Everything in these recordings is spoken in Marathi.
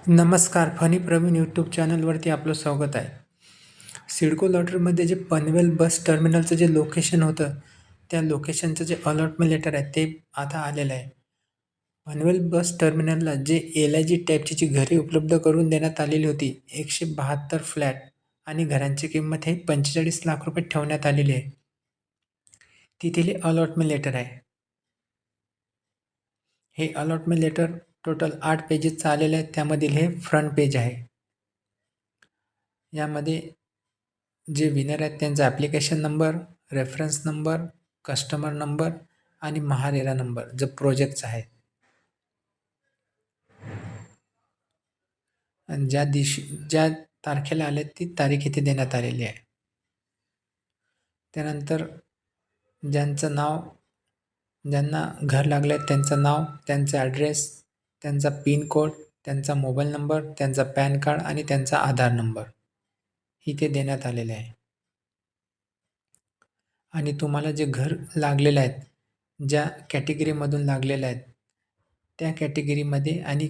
नमस्कार, फनी प्रवीण यूट्यूब चॅनलवरती आपलं स्वागत आहे. सिडको लॉटरीमध्ये जे पनवेल बस टर्मिनलचं जे लोकेशन होतं, त्या लोकेशनचं जे अलॉटमेंट लेटर आहे ते आता आलेलं आहे. पनवेल बस टर्मिनलला जे LIG टाईपची जी घरे उपलब्ध करून देण्यात आलेली होती, 172 फ्लॅट आणि घरांची किंमत हे 45 लाख रुपये ठेवण्यात आलेली आहे. तिथले हे अलॉटमेंट लेटर आहे. हे अलॉटमेंट लेटर टोटल 8 पेजेसचं आलेलं आहे. त्यामधील हे फ्रंट पेज आहे. यामध्ये जे विनर आहेत त्यांचा application number, reference number, customer number आणि महारेरा नंबर जो प्रोजेक्टचा आहे. आणि ज्या तारखेला आले ती तारीख इथे देण्यात आलेली आहे. त्यानंतर ज्यांना घर लागलं आहे त्यांचं नाव, त्यांचा ॲड्रेस, त्यांचा पिन कोड, त्यांचा मोबाईल नंबर, त्यांचा पॅन कार्ड आणि त्यांचा आधार नंबर इथे देण्यात आलेले आहे. आणि तुम्हाला जे घर लागलेलं आहे, ज्या कॅटेगरीमधून लागलेलं आहे त्या कॅटेगरीमध्ये आणि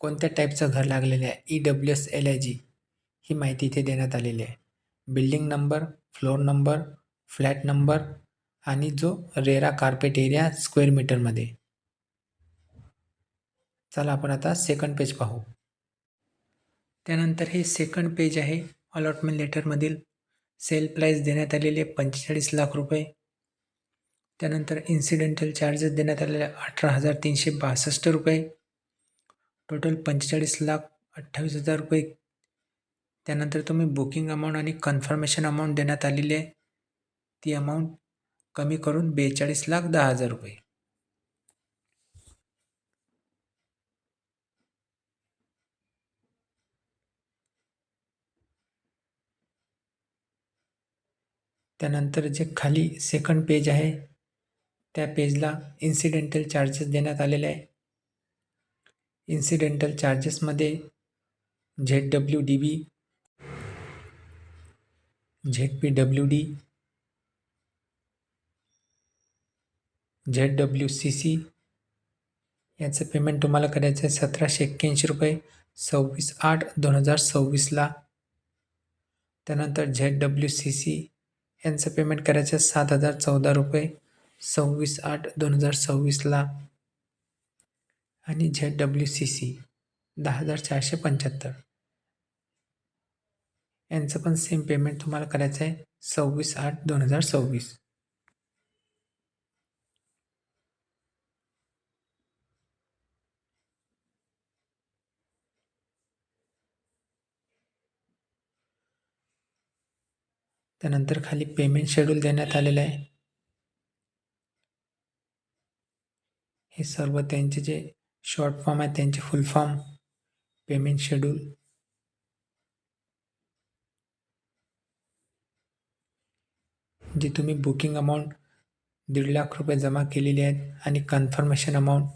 कोणत्या टाईपचं घर लागलेलं आहे, EWS LIG ही माहिती इथे देण्यात आलेली आहे. Building number, floor number, flat number आणि जो रेरा कार्पेट एरिया स्क्वेअर मीटरमध्ये. चला आपण आता सेकंड पेज पाहू. त्यानंतर हे सेकंड पेज आहे अलॉटमेंट लेटरमधील. सेल प्राईस देण्यात आलेली आहे 45 लाख रुपये. त्यानंतर इन्सिडेंटल चार्जेस देण्यात आलेले 18,362 रुपये. टोटल 45,28,000 रुपये. त्यानंतर तुम्ही बुकिंग अमाऊंट आणि कन्फर्मेशन अमाऊंट देण्यात आलेली आहे. ती अमाऊंट कमी करून 42,10,000 रुपये. त्यानंतर जे खाली सेकंड पेज आहे त्या पेजला इन्सिडेंटल चार्जेस देण्यात आलेले आहे. इन्सिडेंटल चार्जेसमध्ये ZWDB, ZPWD, ZWCC याचं पेमेंट तुम्हाला करायचं आहे 1,781 रुपये 26/8/2026ला. त्यानंतर ZWCC यांचं पेमेंट करायचं आहे 7,014 रुपये 26/8/2026ला. आणि ZWCC 10,475 यांचं पण सेम पेमेंट तुम्हाला करायचं आहे 26/8/2026. त्यानंतर खाली पेमेंट शेड्यूल देण्यात आलेलं आहे. हे सर्व त्यांचे जे शॉर्ट फॉर्म आहे त्यांचे फुल फॉर्म, पेमेंट शेड्यूल. जी तुम्ही बुकिंग अमाऊंट 1.5 लाख रुपये जमा केलेली आहेत आणि कन्फर्मेशन अमाऊंट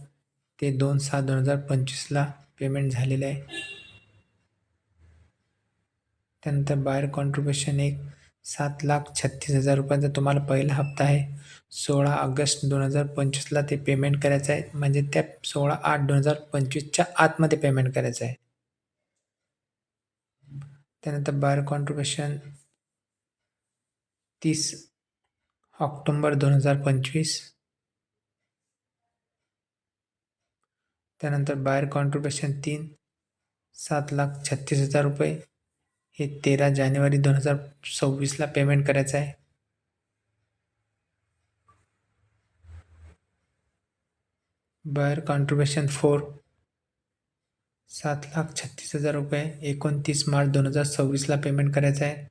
ते 2/6/2025ला पेमेंट झालेलं आहे. त्यानंतर बायर कॉन्ट्रिब्युशन 7,36,000 रुपयांचा तुम्हाला पहिला हप्ता आहे. 16 ऑगस्ट 2025ला ते पेमेंट करायचं आहे. म्हणजे त्या 16/8/2025च्या आतमध्ये पेमेंट करायचं आहे. त्यानंतर बायर कॉन्ट्रिब्युशन 30 ऑक्टोबर 2025. त्यानंतर बायर कॉन्ट्रिब्युशन 3 7,36,000 रुपये हे 13 जानेवारी 2026ला पेमेंट करायचं आहे. बायर कॉन्ट्रिब्युशन 4 7,36,000 रुपये 29 मार्च 2026ला पेमेंट करायचं आहे.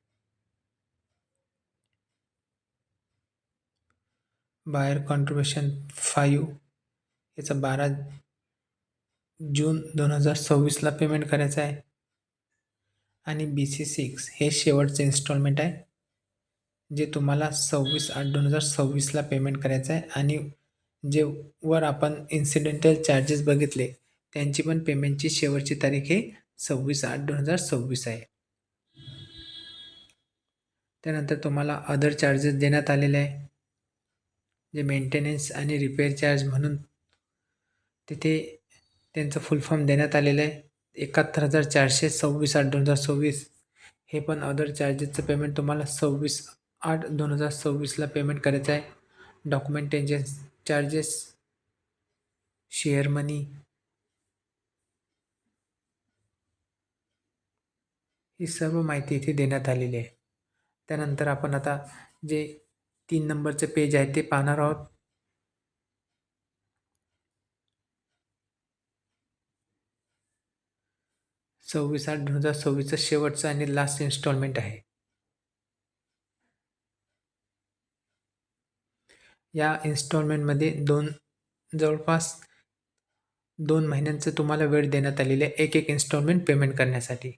बायर कॉन्ट्रिब्युशन 5 याचं 12 जून 2026ला पेमेंट करायचं आहे. आणि BC6 हे शेवटचं इन्स्टॉलमेंट आहे जे तुम्हाला 26/8/2026ला पेमेंट करायचं आहे. आणि जे वर आपण इन्सिडेंटल चार्जेस बघितले त्यांची पण पेमेंटची शेवटची तारीख हे 26/8/2026 आहे. त्यानंतर तुम्हाला अदर चार्जेस देण्यात आलेले आहे. जे मेंटेनन्स आणि रिपेअर चार्ज म्हणून तिथे त्यांचं फुल फॉर्म देण्यात आलेलं आहे. 71,426 हे पण अदर चार्जेसचं पेमेंट तुम्हाला 26/8/2026ला पेमेंट करायचं आहे. डॉक्युमेंटेशन चार्जेस, शेअर मनी, ही सर्व माहिती इथे देण्यात आलेली आहे. त्यानंतर आपण आता जे 3 नंबरचं पेज आहे ते पाहणार आहोत. 26/8/2026चं शेवटचं आणि लास्ट इन्स्टॉलमेंट आहे. या इन्स्टॉलमेंटमध्ये जवळपास 2 महिन्यांचं तुम्हाला वेळ देण्यात आलेली आहे एक इन्स्टॉलमेंट पेमेंट करण्यासाठी.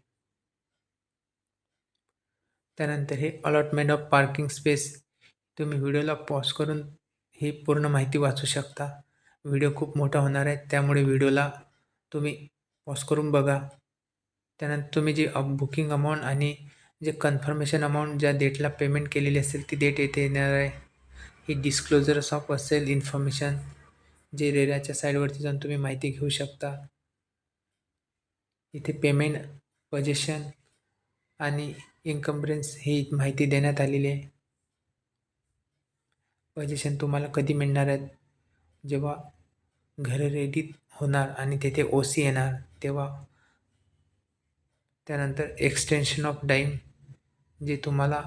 त्यानंतर हे अलॉटमेंट ऑफ पार्किंग स्पेस, तुम्ही व्हिडिओला पॉज करून ही पूर्ण माहिती वाचू शकता. व्हिडिओ खूप मोठा होणार आहे, त्यामुळे व्हिडिओला तुम्ही पॉज करून बघा. त्यानंतर तुम्ही जी बुकिंग अमाऊंट आणि जे कन्फर्मेशन अमाऊंट ज्या डेटला पेमेंट केलेली असेल ती डेट येथे येणार आहे. ही डिस्क्लोजर्स ऑफ असेल इन्फॉर्मेशन, जे रेराच्या साईडवरती जाऊन तुम्ही माहिती घेऊ शकता. इथे पेमेंट, पोझिशन आणि इन्कम्बरन्स ही माहिती देण्यात आलेली आहे. पोझिशन तुम्हाला कधी मिळणार आहेत, जेव्हा घर रेडी होणार आणि तेथे OC येणार तेव्हा. त्यानंतर एक्सटेन्शन ऑफ टाईम, जे तुम्हाला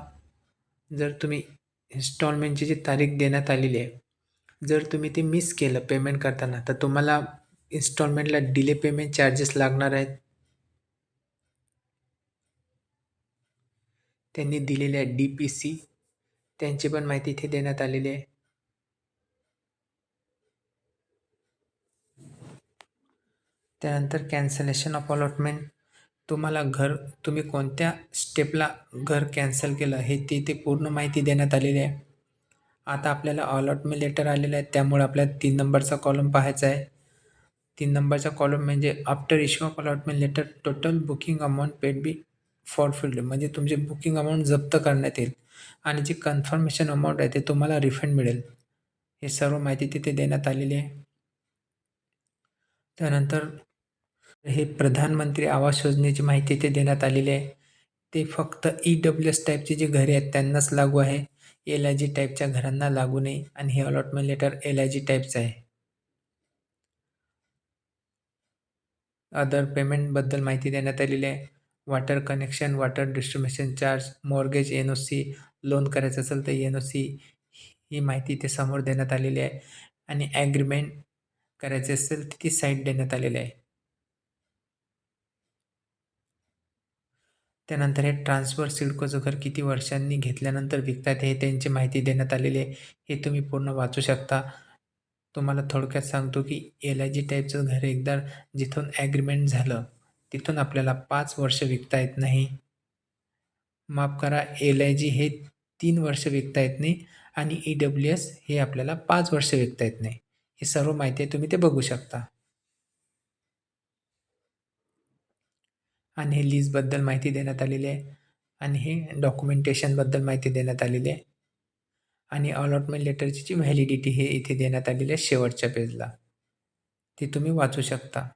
जर तुम्ही इन्स्टॉलमेंटची जी तारीख देण्यात आलेली आहे, जर तुम्ही ते मिस केलं पेमेंट करताना तर तुम्हाला इन्स्टॉलमेंटला डिले पेमेंट चार्जेस लागणार आहेत. त्यांनी दिलेल्या DPC त्यांची पण माहिती इथे देण्यात आलेली आहे. त्यानंतर कॅन्सलेशन ऑफ अलॉटमेंट, तुम्हाला तुम्ही कोणत्या स्टेपला घर कॅन्सल केलं हे ते पूर्ण माहिती देण्यात आलेली आहे. आता आपल्याला अलॉटमेंट लेटर आलेलं आहे, त्यामुळे आपल्याला 3 नंबरचा कॉलम पाहायचा आहे. 3 नंबरचा कॉलम म्हणजे after issue of allotment letter total booking amount paid be forfeited, म्हणजे तुमचे बुकिंग अमाऊंट जप्त करण्यात येईल आणि जी कन्फर्मेशन अमाऊंट आहे ते तुम्हाला रिफंड मिळेल. हे सर्व माहिती तिथे देण्यात आलेली आहे. त्यानंतर हे प्रधानमंत्री आवास योजनेची माहिती इथे देण्यात आलेली आहे. ते फक्त EWS टाईपची जी घरे आहेत त्यांनाच लागू आहे. LIG टाईपच्या घरांना लागू नाही आणि हे अलॉटमेंट लेटर LIG टाईपचं आहे. अदर पेमेंटबद्दल माहिती देण्यात आलेली आहे. Water connection, water distribution charge, mortgage, NOC, loan करायचं असेल तर NOC, ही माहिती इथे समोर देण्यात आलेली आहे. आणि ॲग्रीमेंट करायचे असेल तर ती साईट देण्यात आलेली आहे. त्यानंतर हे ट्रान्सफर सिडकोचं घर किती वर्षांनी घेतल्यानंतर विकतात हे त्यांची माहिती देण्यात आलेली आहे. हे तुम्ही पूर्ण वाचू शकता. तुम्हाला थोडक्यात सांगतो की LIG टाईपचं घर एकदा जिथून ॲग्रीमेंट झालं तिथून आपल्याला 5 वर्ष विकता येत नाही. माफ करा, LIG हे 3 वर्ष विकता येत नाही आणि EWS हे आपल्याला 5 वर्ष विकता येत नाही. ही सर्व माहिती तुम्ही ते बघू शकता. आणि हे लीजबद्दल माहिती देण्यात आलेली आहे आणि हे डॉक्युमेंटेशनबद्दल माहिती देण्यात आलेली आहे आणि अलॉटमेंट लेटरची जी व्हॅलिडिटी हे इथे देण्यात आलेली आहे शेवटच्या पेजला. ती तुम्ही वाचू शकता.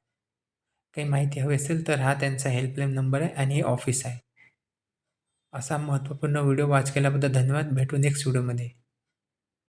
काही माहिती हवी असेल तर हा त्यांचा हेल्पलाईन नंबर आहे आणि हे ऑफिस आहे. असा महत्त्वपूर्ण व्हिडिओ वॉच केल्याबद्दल धन्यवाद. भेटू नेक्स्ट व्हिडिओमध्ये.